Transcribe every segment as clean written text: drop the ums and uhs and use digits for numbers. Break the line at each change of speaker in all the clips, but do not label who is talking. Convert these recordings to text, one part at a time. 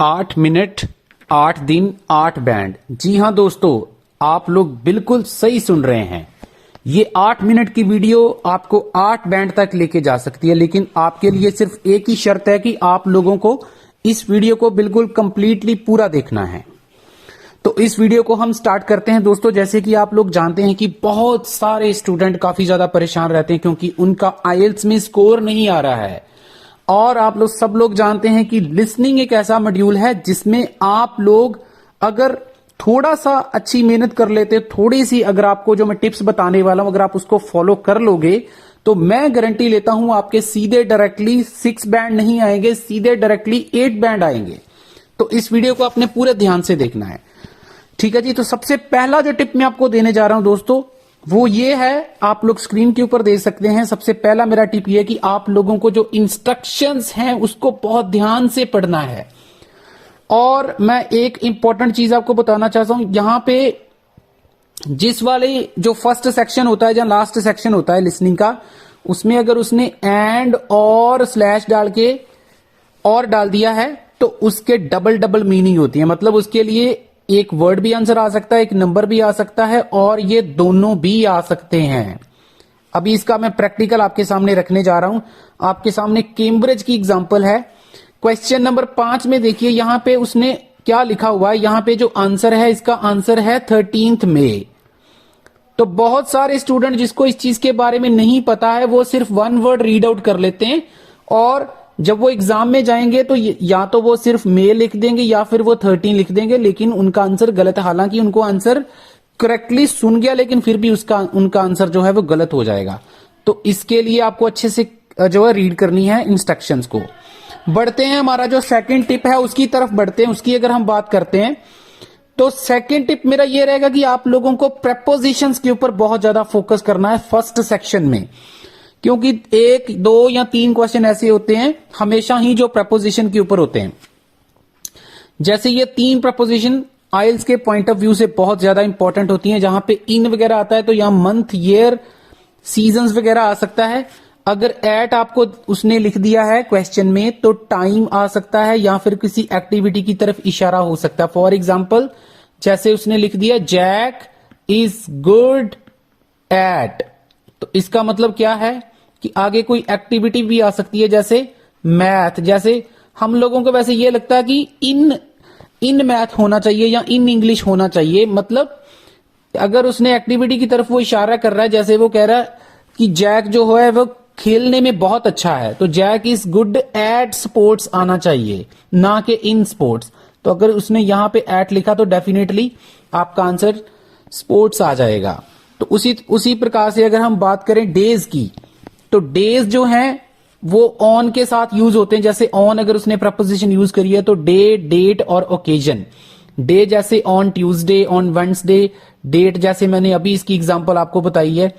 8 minute 8 दिन 8 band. जी हां दोस्तों, आप लोग बिल्कुल सही सुन रहे हैं। ये 8 मिनट की वीडियो आपको 8 बैंड तक लेके जा सकती है, लेकिन आपके लिए सिर्फ एक ही शर्त है कि आप लोगों को इस वीडियो को बिल्कुल कंप्लीटली पूरा देखना है। तो इस वीडियो को हम स्टार्ट करते हैं दोस्तों। जैसे कि आप लोग जानते हैं कि बहुत सारे स्टूडेंट काफी ज्यादा परेशान रहते हैं क्योंकि उनका आईएलटीएस में स्कोर नहीं आ रहा है। और आप लोग सब लोग जानते हैं कि लिसनिंग एक ऐसा मॉड्यूल है जिसमें आप लोग अगर थोड़ा सा अच्छी मेहनत कर लेते, थोड़ी सी अगर आपको जो मैं टिप्स बताने वाला हूं अगर आप उसको फॉलो कर लोगे तो मैं गारंटी लेता हूं आपके सीधे डायरेक्टली 6 बैंड नहीं आएंगे, सीधे डायरेक्टली 8 बैंड आएंगे। तो इस वीडियो को अपने पूरे ध्यान से देखना है, ठीक है जी। तो सबसे पहला जो टिप मैं आपको देने जा रहा हूं दोस्तों वो ये है, आप लोग स्क्रीन के ऊपर देख सकते हैं। सबसे पहला मेरा टिप ये है कि आप लोगों को जो इंस्ट्रक्शंस हैं उसको बहुत ध्यान से पढ़ना है। और मैं एक इंपॉर्टेंट चीज आपको बताना चाहता हूं, यहां पे जिस वाले जो फर्स्ट सेक्शन होता है या लास्ट सेक्शन होता है लिसनिंग का, उसमें अगर उसने एंड और स्लैश डाल के और डाल दिया है तो उसके डबल डबल मीनिंग होती है। मतलब उसके लिए एक वर्ड भी आंसर आ सकता है, एक नंबर भी आ सकता है और ये दोनों भी आ सकते हैं। अभी इसका मैं प्रैक्टिकल आपके सामने रखने जा रहा हूं। आपके सामने कैम्ब्रिज की एग्जांपल है। क्वेश्चन नंबर 5 में देखिए यहां पे उसने क्या लिखा हुआ है। यहां पे जो आंसर है इसका आंसर है 13 मई। तो बहुत सारे स्टूडेंट जिसको इस चीज के बारे में नहीं पता है वो सिर्फ वन वर्ड रीड आउट कर लेते हैं और जब वो एग्जाम में जाएंगे तो या तो वो सिर्फ मे लिख देंगे या फिर वो 13 लिख देंगे, लेकिन उनका आंसर गलत है। हालांकि उनको आंसर करेक्टली सुन गया लेकिन फिर भी उनका आंसर जो है वो गलत हो जाएगा। तो इसके लिए आपको अच्छे से जो है रीड करनी है इंस्ट्रक्शंस को। बढ़ते हैं, हमारा जो सेकंड टिप है उसकी तरफ बढ़ते हैं। उसकी अगर हम बात करते हैं तो सेकंड टिप मेरा ये रहेगा कि आप लोगों को प्रेपोजिशंस के ऊपर बहुत ज्यादा फोकस करना है फर्स्ट सेक्शन में, क्योंकि 1, 2 या 3 क्वेश्चन ऐसे होते हैं हमेशा ही जो प्रपोजिशन के ऊपर होते हैं। जैसे ये 3 प्रपोजिशन आइल्स के पॉइंट ऑफ व्यू से बहुत ज्यादा इंपॉर्टेंट होती हैं। जहां पे इन वगैरह आता है तो यहां मंथ, ईयर, सीजन्स वगैरह आ सकता है। अगर एट आपको उसने लिख दिया है क्वेश्चन में तो टाइम आ सकता है या फिर किसी एक्टिविटी की तरफ इशारा हो सकता है। फॉर एग्जाम्पल जैसे उसने लिख दिया जैक इज गुड एट, तो इसका मतलब क्या है कि आगे कोई एक्टिविटी भी आ सकती है जैसे मैथ। जैसे हम लोगों को वैसे ये लगता है कि इन मैथ होना चाहिए या इन इंग्लिश होना चाहिए। मतलब अगर उसने एक्टिविटी की तरफ वो इशारा कर रहा है, जैसे वो कह रहा है कि जैक जो है वो खेलने में बहुत अच्छा है, तो Jack is good at sports आना चाहिए, ना कि इन स्पोर्ट्स। तो अगर उसने यहां पे एट लिखा तो डेफिनेटली आपका आंसर स्पोर्ट्स आ जाएगा। तो उसी प्रकार से अगर हम बात करें डेज की, तो डेज जो हैं वो ऑन के साथ यूज होते हैं। जैसे ऑन अगर उसने प्रपोजिशन यूज करी है तो डे, डेट और ओकेजन। डे जैसे on Tuesday, on Wednesday. Date जैसे मैंने अभी इसकी एग्जांपल आपको बताई है,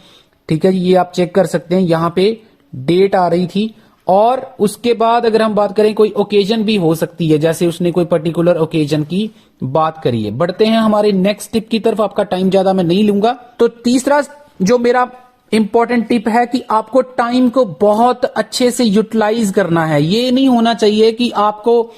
ठीक है, ये आप चेक कर सकते हैं, यहां पे डेट आ रही थी। और उसके बाद अगर हम बात करें कोई ओकेजन भी हो सकती है, जैसे उसने कोई पर्टिकुलर ओकेजन की बात करी है। बढ़ते हैं हमारे नेक्स्ट टिप की तरफ, आपका टाइम ज्यादा मैं नहीं लूंगा। तो तीसरा जो मेरा इंपॉर्टेंट टिप है कि आपको टाइम को बहुत अच्छे से यूटिलाइज करना है। ये नहीं होना चाहिए कि आपको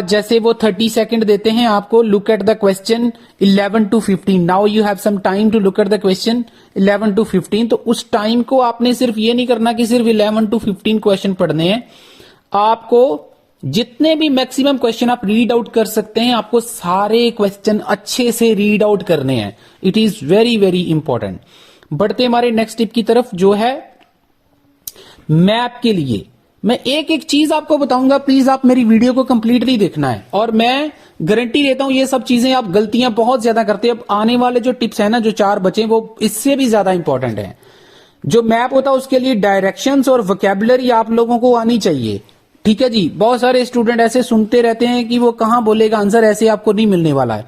जैसे वो 30 सेकंड देते हैं आपको, look at the question 11 to 15, now you have some time to look at the question 11 to 15। तो उस टाइम को आपने सिर्फ ये नहीं करना कि सिर्फ 11 to 15 क्वेश्चन पढ़ने हैं। आपको जितने भी मैक्सिमम क्वेश्चन आप रीड आउट कर सकते हैं, आपको सारे क्वेश्चन अच्छे से रीड आउट करने हैं। It is very very important. बढ़ते हमारे नेक्स्ट टिप की तरफ जो है मैप के लिए। मैं एक एक चीज आपको बताऊंगा, प्लीज आप मेरी वीडियो को कंप्लीटली देखना है। और मैं गारंटी देता हूं ये सब चीजें आप गलतियां बहुत ज्यादा करते हैं। अब आने वाले जो टिप्स है ना, जो 4 बचे, वो इससे भी ज्यादा इंपॉर्टेंट है। जो मैप होता है उसके लिए डायरेक्शंस और वोकैबुलरी आप लोगों को आनी चाहिए, ठीक है जी। बहुत सारे स्टूडेंट ऐसे सुनते रहते हैं कि वो कहां बोलेगा आंसर, ऐसे आपको नहीं मिलने वाला है।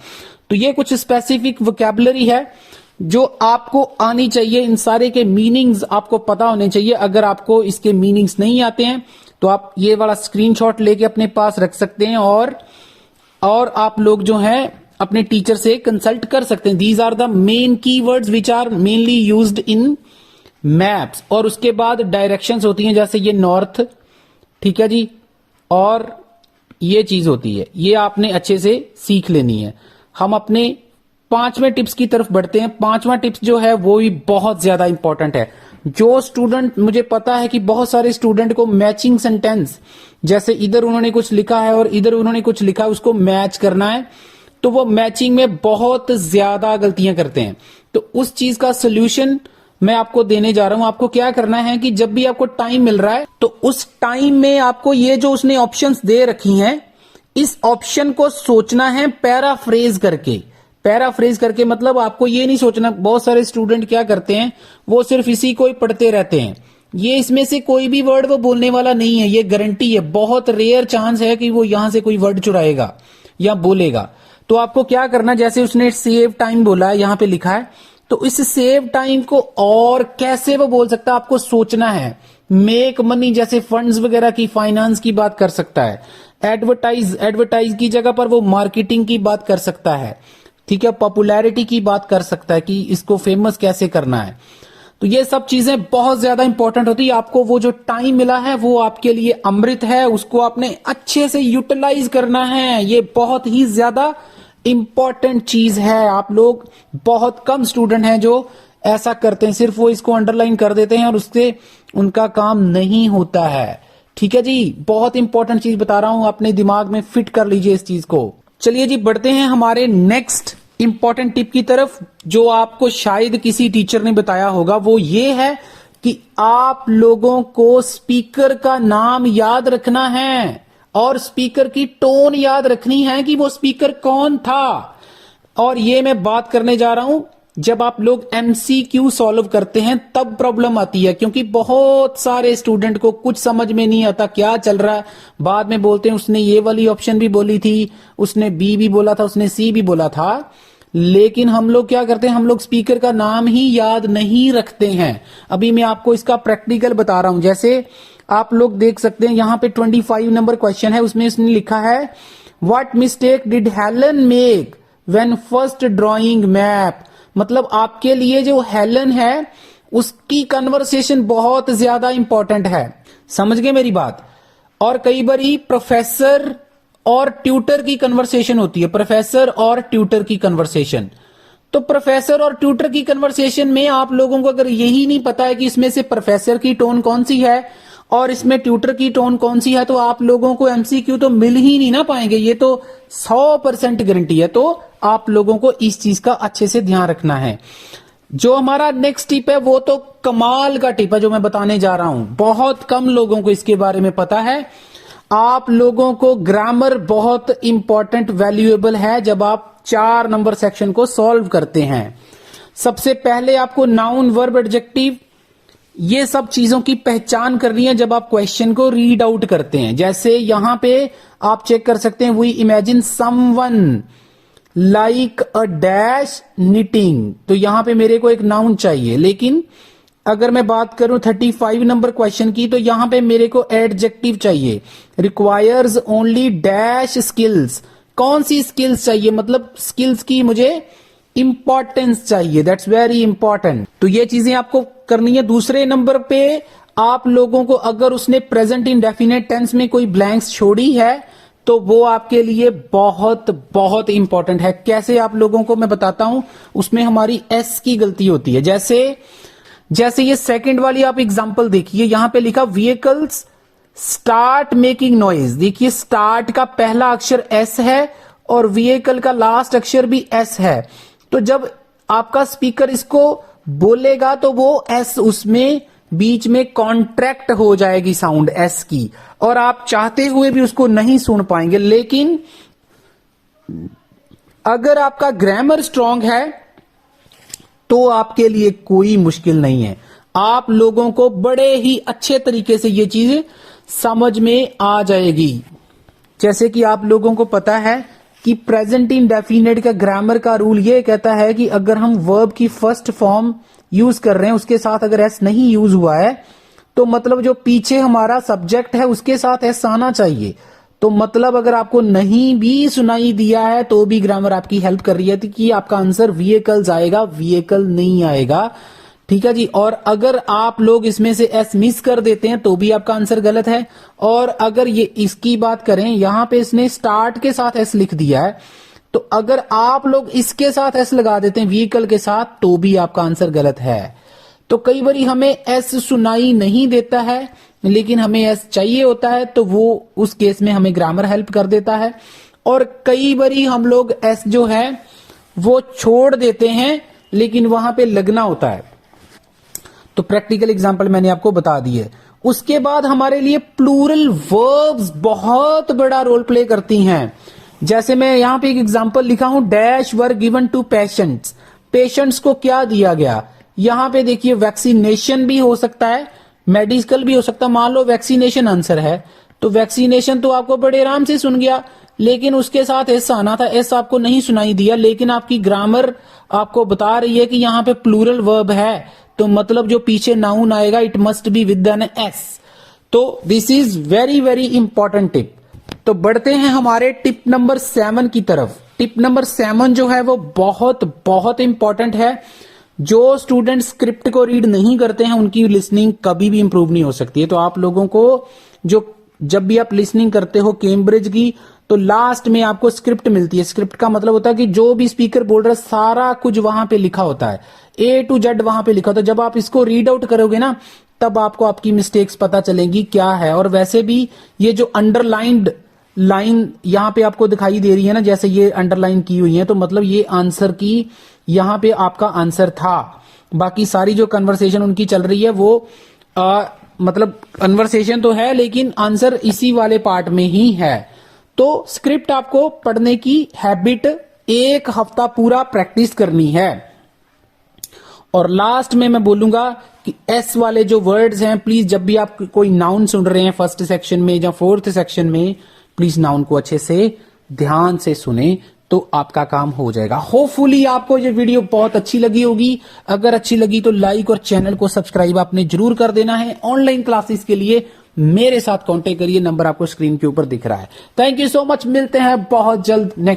तो ये कुछ स्पेसिफिक वोकैबुलरी है जो आपको आनी चाहिए। इन सारे के मीनिंग्स आपको पता होने चाहिए। अगर आपको इसके मीनिंग्स नहीं आते हैं तो आप ये वाला स्क्रीनशॉट लेके अपने पास रख सकते हैं और आप लोग जो हैं अपने टीचर से कंसल्ट कर सकते हैं। These are the main keywords which are mainly used in maps. और उसके बाद डायरेक्शंस होती हैं, जैसे ये नॉर्थ, ठीक है जी, और ये चीज होती है, ये आपने अच्छे से सीख लेनी है। हम अपने पांचवें टिप्स की तरफ बढ़ते हैं। पांचवा टिप्स जो है वो भी बहुत ज्यादा इंपॉर्टेंट है। जो स्टूडेंट, मुझे पता है कि बहुत सारे स्टूडेंट को मैचिंग सेंटेंस, जैसे इधर उन्होंने कुछ लिखा है और इधर उन्होंने कुछ लिखा है, उसको मैच करना है, तो वो मैचिंग में बहुत ज्यादा गलतियां करते हैं। तो उस चीज का सोल्यूशन मैं आपको देने जा रहा हूं। आपको क्या करना है कि जब भी आपको टाइम मिल रहा है तो उस टाइम में आपको ये जो उसने ऑप्शंस दे रखी हैं, इस ऑप्शन को सोचना है पैराफ्रेज करके। पैराफ्रेज करके मतलब आपको ये नहीं सोचना, बहुत सारे स्टूडेंट क्या करते हैं, वो सिर्फ इसी को ही पढ़ते रहते हैं। ये इसमें से कोई भी वर्ड वो बोलने वाला नहीं है, ये गारंटी है। बहुत रेयर चांस है कि वो यहां से कोई वर्ड चुराएगा या बोलेगा। तो आपको क्या करना, जैसे उसने सेव टाइम बोला है, यहां पे लिखा है, तो इस सेव टाइम को और कैसे वो बोल सकता है, आपको सोचना है। मेक मनी, जैसे फंड्स वगैरह की, फाइनेंस की बात कर सकता है। एडवर्टाइज की जगह पर वो मार्केटिंग की बात कर सकता है, ठीक है। पॉपुलैरिटी की बात कर सकता है कि इसको फेमस कैसे करना है। तो ये सब चीजें बहुत ज्यादा इंपॉर्टेंट होती है। आपको वो जो टाइम मिला है वो आपके लिए अमृत है, उसको आपने अच्छे से यूटिलाइज करना है। ये बहुत ही ज्यादा इंपॉर्टेंट चीज है। आप लोग, बहुत कम स्टूडेंट हैं जो ऐसा करते हैं, सिर्फ वो इसको अंडरलाइन कर देते हैं और उससे उनका काम नहीं होता है। ठीक है जी, बहुत इंपॉर्टेंट चीज बता रहा हूं, अपने दिमाग में फिट कर लीजिए इस चीज को। चलिए जी, बढ़ते हैं हमारे नेक्स्ट इंपॉर्टेंट टिप की तरफ, जो आपको शायद किसी टीचर ने बताया होगा। वो ये है कि आप लोगों को स्पीकर का नाम याद रखना है और स्पीकर की टोन याद रखनी है कि वो स्पीकर कौन था। और ये मैं बात करने जा रहा हूं, जब आप लोग MCQ सॉल्व करते हैं तब प्रॉब्लम आती है, क्योंकि बहुत सारे स्टूडेंट को कुछ समझ में नहीं आता क्या चल रहा है। बाद में बोलते हैं उसने ये वाली ऑप्शन भी बोली थी, उसने B भी बोला था, उसने C भी बोला था। लेकिन हम लोग क्या करते हैं, हम लोग स्पीकर का नाम ही याद नहीं रखते हैं। अभी मैं आपको इसका प्रैक्टिकल बता रहा हूं। जैसे आप लोग देख सकते हैं, यहां पे 25 नंबर क्वेश्चन है, उसमें उसने लिखा है, what mistake did Helen make when first drawing map. मतलब आपके लिए जो हेलन है उसकी कन्वर्सेशन बहुत ज्यादा इंपॉर्टेंट है, समझ गए मेरी बात। और कई बार प्रोफेसर और ट्यूटर की कन्वर्सेशन होती है, प्रोफेसर और ट्यूटर की कन्वर्सेशन। तो प्रोफेसर और ट्यूटर की कन्वर्सेशन में आप लोगों को अगर यही नहीं पता है कि इसमें से प्रोफेसर की टोन कौन सी है और इसमें ट्यूटर की टोन कौन सी है, तो आप लोगों को MCQ तो मिल ही नहीं ना पाएंगे। ये तो 100% गारंटी है। तो आप लोगों को इस चीज का अच्छे से ध्यान रखना है। जो हमारा नेक्स्ट टिप है वो तो कमाल का टिप है, जो मैं बताने जा रहा हूं। बहुत कम लोगों को इसके बारे में पता है। आप लोगों को ग्रामर बहुत इंपॉर्टेंट, वैल्यूएबल है जब आप 4 नंबर सेक्शन को सॉल्व करते हैं। सबसे पहले आपको नाउन, वर्ब, एडजेक्टिव, ये सब चीजों की पहचान करनी है जब आप क्वेश्चन को रीड आउट करते हैं। जैसे यहां पे आप चेक कर सकते हैं, we imagine someone like a dash knitting. तो यहां पे मेरे को एक नाउन चाहिए, लेकिन अगर मैं बात करूं 35 नंबर क्वेश्चन की, तो यहां पे मेरे को एडजेक्टिव चाहिए, रिक्वायर्स ओनली डैश स्किल्स। कौन सी स्किल्स चाहिए, मतलब स्किल्स की मुझे इंपॉर्टेंस चाहिए, दैट्स वेरी इंपॉर्टेंट। तो ये चीजें आपको करनी है। दूसरे नंबर पे आप लोगों को, अगर उसने प्रेजेंट इंडेफिनिट टेंस में कोई ब्लैंक्स छोड़ी है तो वो आपके लिए बहुत बहुत इंपॉर्टेंट है। कैसे आप लोगों को मैं बताता हूं, उसमें हमारी S की गलती होती है। जैसे ये सेकंड वाली आप एग्जांपल देखिए, यहां पे लिखा व्हीकल्स स्टार्ट मेकिंग नॉइज। देखिए स्टार्ट का पहला अक्षर S है और व्हीकल का लास्ट अक्षर भी S है। तो जब आपका स्पीकर इसको बोलेगा तो वो S उसमें बीच में कॉन्ट्रैक्ट हो जाएगी साउंड S की, और आप चाहते हुए भी उसको नहीं सुन पाएंगे। लेकिन अगर आपका ग्रामर स्ट्रांग है तो आपके लिए कोई मुश्किल नहीं है। आप लोगों को बड़े ही अच्छे तरीके से ये चीज समझ में आ जाएगी। जैसे कि आप लोगों को पता है कि प्रेजेंट इंडेफिनिट का ग्रामर का रूल ये कहता है कि अगर हम वर्ब की फर्स्ट फॉर्म यूज कर रहे हैं, उसके साथ अगर एस नहीं यूज हुआ है, तो मतलब जो पीछे हमारा सब्जेक्ट है उसके साथ एस आना चाहिए। तो मतलब अगर आपको नहीं भी सुनाई दिया है तो भी ग्रामर आपकी हेल्प कर रही है कि आपका आंसर व्हीकल्स आएगा, व्हीकल नहीं आएगा। ठीक है जी। और अगर आप लोग इसमें से एस मिस कर देते हैं तो भी आपका आंसर गलत है। और अगर ये इसकी बात करें, यहां पे इसने स्टार्ट के साथ एस लिख दिया है, तो अगर आप लोग इसके साथ एस लगा देते हैं व्हीकल के साथ, तो भी आपका आंसर गलत है। तो कई बार हमें एस सुनाई नहीं देता है लेकिन हमें एस चाहिए होता है, तो वो उस केस में हमें ग्रामर हेल्प कर देता है। और कई बार हम लोग एस जो है वो छोड़ देते हैं लेकिन वहां पे लगना होता है। तो प्रैक्टिकल एग्जांपल मैंने आपको बता दिए। उसके बाद हमारे लिए प्लूरल वर्ब्स बहुत बड़ा रोल प्ले करती हैं। जैसे मैं यहां पे एक एग्जांपल लिखा हूं, dash were given to patients. Patients को क्या दिया गया? यहां पे देखिए वैक्सीनेशन भी हो सकता है, मेडिकल भी हो सकता है। मान लो वैक्सीनेशन आंसर है, तो वैक्सीनेशन तो आपको बड़े आराम से सुन गया, लेकिन उसके साथ एस आना था, एस आपको नहीं सुनाई दिया। लेकिन आपकी ग्रामर आपको बता रही है कि यहां पे प्लूरल वर्ब है, तो मतलब जो पीछे नाउन आएगा it must be with an S. तो this is very very important tip. तो बढ़ते हैं हमारे टिप नंबर 7 की तरफ। टिप नंबर 7 जो है वो बहुत बहुत इंपॉर्टेंट है। जो स्टूडेंट स्क्रिप्ट को रीड नहीं करते हैं उनकी लिसनिंग कभी भी इंप्रूव नहीं हो सकती है। तो आप लोगों को जो जब भी आप लिसनिंग करते हो कैम्ब्रिज की, तो लास्ट में आपको स्क्रिप्ट मिलती है। स्क्रिप्ट का मतलब होता है कि जो भी स्पीकर बोल रहा है सारा कुछ वहां पे लिखा होता है, ए टू जेड वहां पे लिखा होता है। जब आप इसको रीड आउट करोगे ना, तब आपको आपकी मिस्टेक्स पता चलेंगी क्या है। और वैसे भी ये जो अंडरलाइंड लाइन यहां पे आपको दिखाई दे रही है ना, जैसे ये अंडरलाइन की हुई है, तो मतलब ये आंसर की यहां पे आपका आंसर था। बाकी सारी जो कन्वर्सेशन उनकी चल रही है वो मतलब कन्वर्सेशन तो है लेकिन आंसर इसी वाले पार्ट में ही है। तो स्क्रिप्ट आपको पढ़ने की हैबिट 1 हफ्ता पूरा प्रैक्टिस करनी है। और लास्ट में मैं बोलूंगा कि एस वाले जो वर्ड्स हैं, प्लीज जब भी आप कोई नाउन सुन रहे हैं फर्स्ट सेक्शन में या 4th सेक्शन में, प्लीज नाउन को अच्छे से ध्यान से सुने, तो आपका काम हो जाएगा। होपफुली आपको ये वीडियो बहुत अच्छी लगी होगी। अगर अच्छी लगी तो लाइक और चैनल को सब्सक्राइब आपने जरूर कर देना है। ऑनलाइन क्लासेस के लिए मेरे साथ कांटेक्ट करिए, नंबर आपको स्क्रीन के ऊपर दिख रहा है। थैंक यू सो मच, मिलते हैं बहुत जल्द नेक्स्ट